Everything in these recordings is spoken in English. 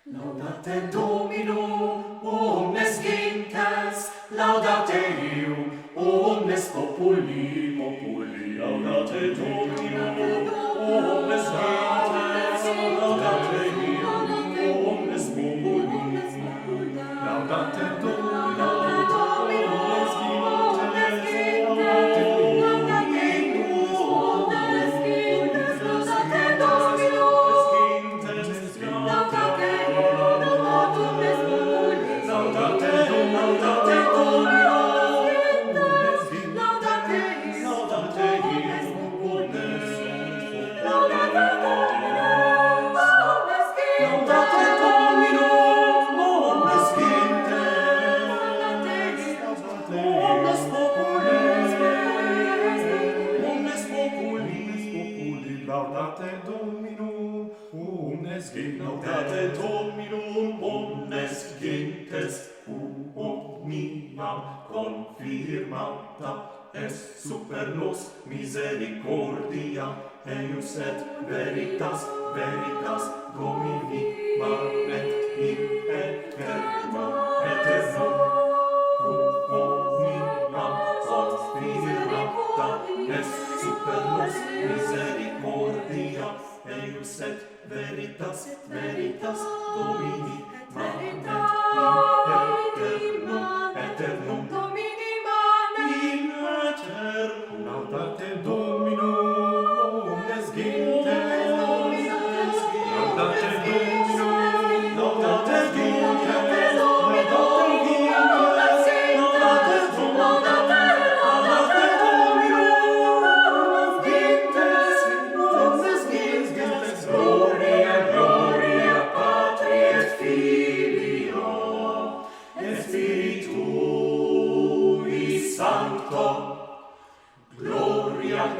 Laudate Domino, omnes gentes, laudate Deum, omnes populi, laudate Domino, omnes gentes, laudate Deum, omnes populi, laudate Domino, omnes gentes, laudate Deum, omnes gentes, laudate Domino, laudate Dominum, omnes gentes, laudate Dominum, omnes gentes, omniam confirmata est super nos misericordia, eius et veritas, veritas Domini manet in aeternum, omniam confirmata est super nos misericordia, eius et veritas, veritas Domini manet in aeternum, Domini manet in aeternum. Laudate Dominum, omnes gentes, laudate Dominum, laudate gentes, laudate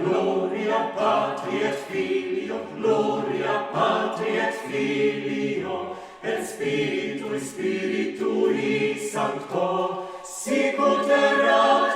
Gloria Patri et Filio, Gloria Patri et Filio, et Spiritui Sancto, sic ut erat